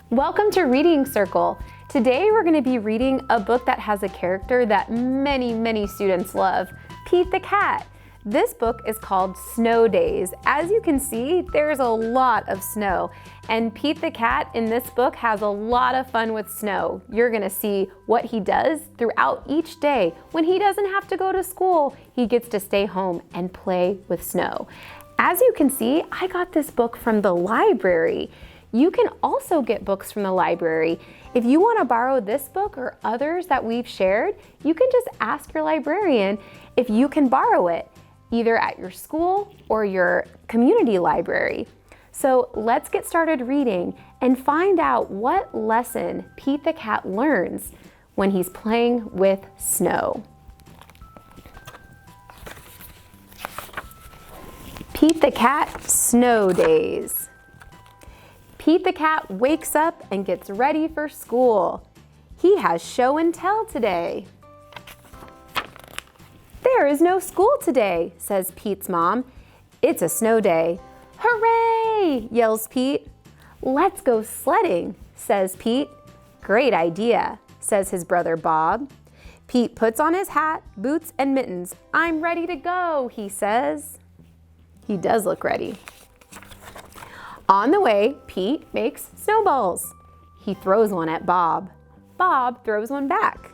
Welcome to Reading Circle. Today we're going to be reading a book that has a character that many students love, Pete the Cat. This book is called Snow Daze. As you can see, there's a lot of snow, and Pete the Cat in this book has a lot of fun with snow. You're going to see what he does throughout each day. When he doesn't have to go to school, he gets to stay home and play with snow. As you can see, I got this book from the library. You can also get books from the library. If you want to borrow this book or others that we've shared, you can just ask your librarian if you can borrow it, either at your school or your community library. So let's get started reading and find out what lesson Pete the Cat learns when he's playing with snow. Pete the Cat, Snow Daze. Pete the Cat wakes up and gets ready for school. He has show and tell today. There is no school today, says Pete's mom. It's a snow day. Hooray, yells Pete. Let's go sledding, says Pete. Great idea, says his brother Bob. Pete puts on his hat, boots, and mittens. I'm ready to go, he says. He does look ready. On the way, Pete makes snowballs. He throws one at Bob. Bob throws one back.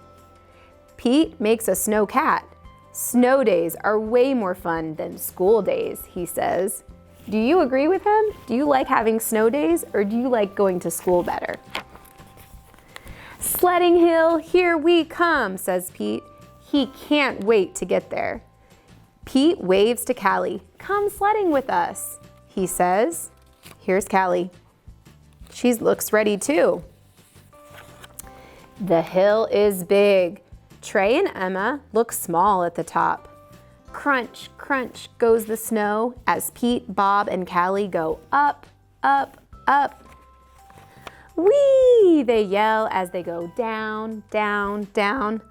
Pete makes a snow cat. Snow days are way more fun than school days, he says. Do you agree with him? Do you like having snow days, or do you like going to school better? Sledding hill, here we come, says Pete. He can't wait to get there. Pete waves to Callie. Come sledding with us, he says. Here's Callie. She looks ready too. The hill is big. Trey and Emma look small at the top. Crunch, crunch goes the snow as Pete, Bob, and Callie go up, up, up. Whee! They yell as they go down, down, down.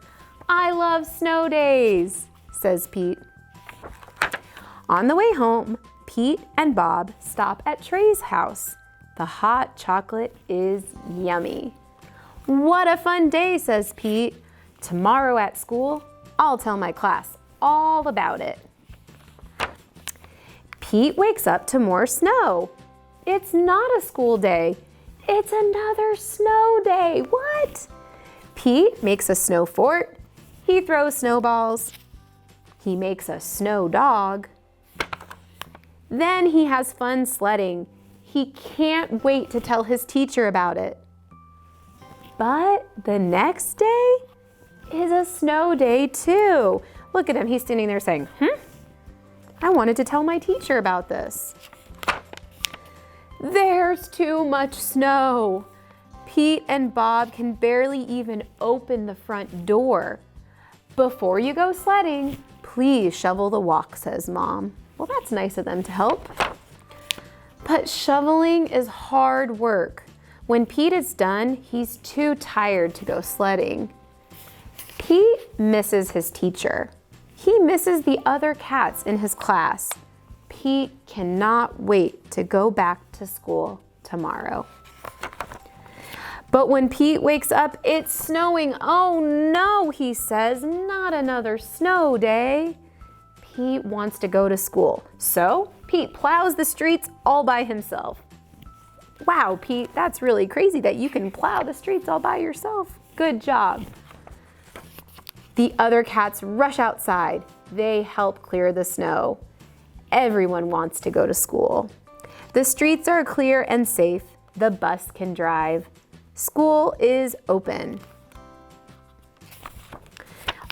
I love snow days, says Pete. On the way home, Pete and Bob stop at Trey's house. The hot chocolate is yummy. What a fun day, says Pete. Tomorrow at school, I'll tell my class all about it. Pete wakes up to more snow. It's not a school day. It's another snow day. What? Pete makes a snow fort. He throws snowballs. He makes a snow dog. Then he has fun sledding. He can't wait to tell his teacher about it. But the next day is a snow day too. Look at him, he's standing there saying, I wanted to tell my teacher about this. There's too much snow. Pete and Bob can barely even open the front door. Before you go sledding, please shovel the walk, says Mom. Well, that's nice of them to help. But shoveling is hard work. When Pete is done, he's too tired to go sledding. Pete misses his teacher. He misses the other cats in his class. Pete cannot wait to go back to school tomorrow. But when Pete wakes up, it's snowing. Oh no, he says, not another snow day. Pete wants to go to school. So Pete plows the streets all by himself. Wow, Pete, that's really crazy that you can plow the streets all by yourself. Good job. The other cats rush outside. They help clear the snow. Everyone wants to go to school. The streets are clear and safe. The bus can drive. School is open.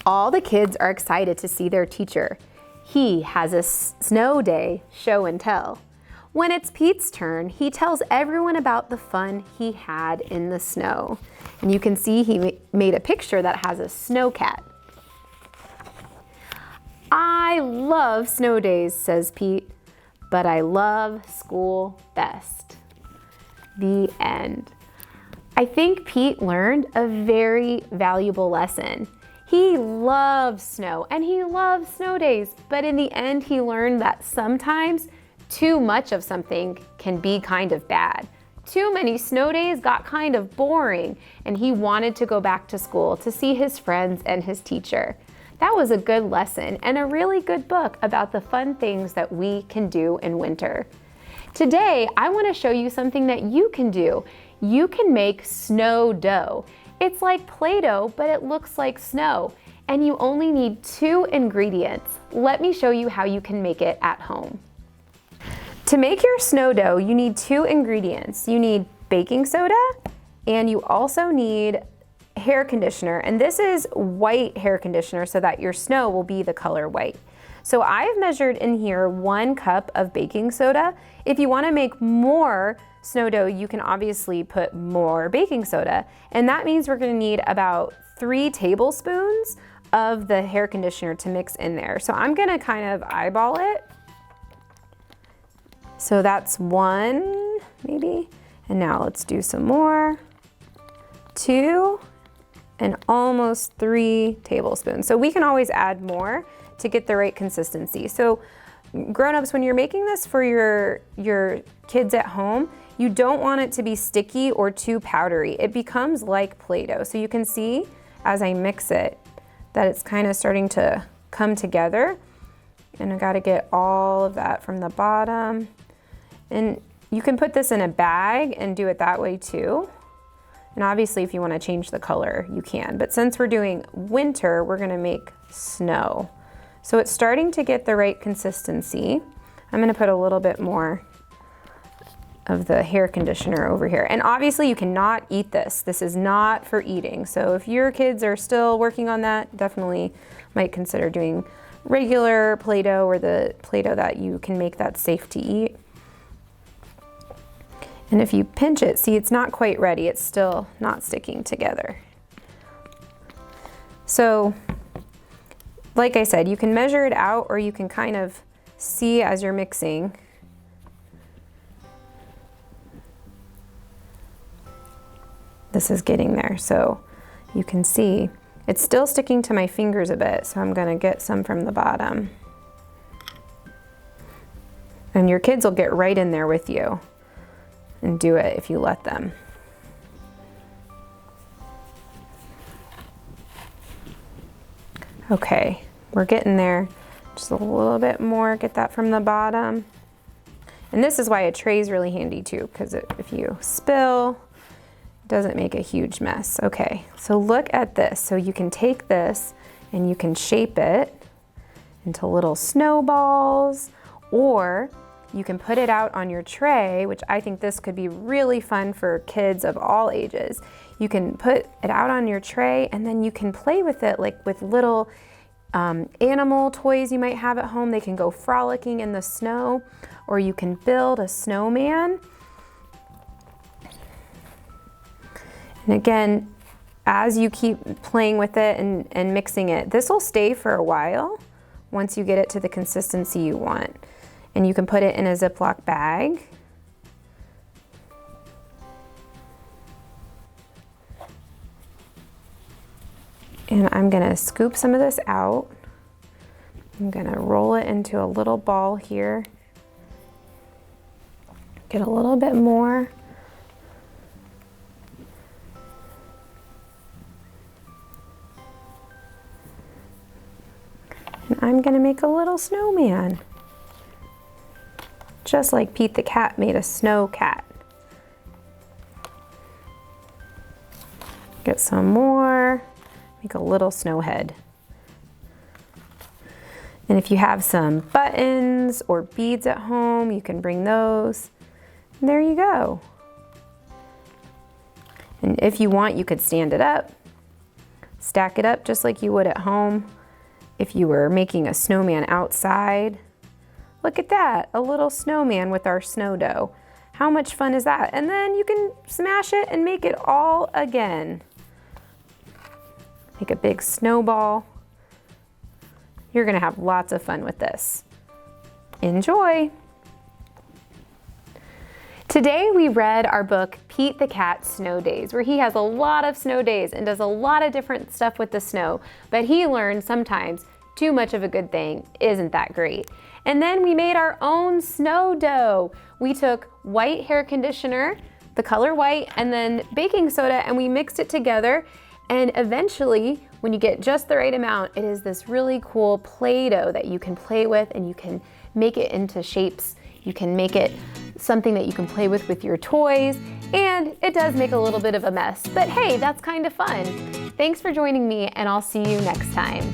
All the kids are excited to see their teacher. He has a snow day show and tell. When it's Pete's turn, he tells everyone about the fun he had in the snow. And you can see he made a picture that has a snow cat. I love snow days, says Pete, but I love school best. The end. I think Pete learned a very valuable lesson. He loves snow and he loves snow days, but in the end he learned that sometimes too much of something can be kind of bad. Too many snow days got kind of boring, and he wanted to go back to school to see his friends and his teacher. That was a good lesson and a really good book about the fun things that we can do in winter. Today, I want to show you something that you can do. You can make snow dough. It's like Play-Doh, but it looks like snow, and you only need 2 ingredients. Let me show you how you can make it at home. To make your snow dough, you need 2 ingredients. You need baking soda, and you also need hair conditioner, and this is white hair conditioner so that your snow will be the color white. So I've measured in here 1 cup of baking soda. If you want to make more snow dough, you can obviously put more baking soda, and that means we're going to need about 3 tablespoons of the hair conditioner to mix in there. So I'm going to kind of eyeball it. So that's 1 maybe, and now let's do some more. 2 and almost 3 tablespoons. So we can always add more to get the right consistency. So grown-ups, when you're making this for your kids at home, you don't want it to be sticky or too powdery. It becomes like Play-Doh. So you can see as I mix it that it's kind of starting to come together. And I gotta get all of that from the bottom. And you can put this in a bag and do it that way too. And obviously if you want to change the color, you can. But since we're doing winter, we're gonna make snow. So it's starting to get the right consistency. I'm gonna put a little bit more of the hair conditioner over here. And obviously you cannot eat this. This is not for eating. So if your kids are still working on that, definitely might consider doing regular Play-Doh or the Play-Doh that you can make that's safe to eat. And if you pinch it, see it's not quite ready. It's still not sticking together. So like I said, you can measure it out or you can kind of see as you're mixing. This is getting there, so you can see it's still sticking to my fingers a bit, so I'm gonna get some from the bottom. And your kids will get right in there with you and do it if you let them. Okay, we're getting there. Just a little bit more, get that from the bottom. And this is why a tray is really handy too, because if you spill, doesn't make a huge mess. Okay, so look at this. So you can take this and you can shape it into little snowballs, or you can put it out on your tray, which I think this could be really fun for kids of all ages. You can put it out on your tray and then you can play with it like with little animal toys you might have at home. They can go frolicking in the snow, or you can build a snowman. And again, as you keep playing with it and mixing it, this will stay for a while once you get it to the consistency you want. And you can put it in a Ziploc bag. And I'm gonna scoop some of this out. I'm gonna roll it into a little ball here. Get a little bit more. And I'm gonna make a little snowman. Just like Pete the cat made a snow cat. Get some more, make a little snow head. And if you have some buttons or beads at home, you can bring those. And there you go. And if you want, you could stand it up, stack it up just like you would at home. If you were making a snowman outside, look at that, a little snowman with our snow dough. How much fun is that? And then you can smash it and make it all again. Make a big snowball. You're gonna have lots of fun with this. Enjoy. Today we read our book, Pete the Cat's Snow Days, where he has a lot of snow days and does a lot of different stuff with the snow, but he learned sometimes too much of a good thing isn't that great. And then we made our own snow dough. We took white hair conditioner, the color white and then baking soda, and we mixed it together. And eventually, when you get just the right amount, it is this really cool Play-Doh that you can play with, and you can make it into shapes. You can make it something that you can play with your toys, and it does make a little bit of a mess. But hey, that's kind of fun. Thanks for joining me, and I'll see you next time.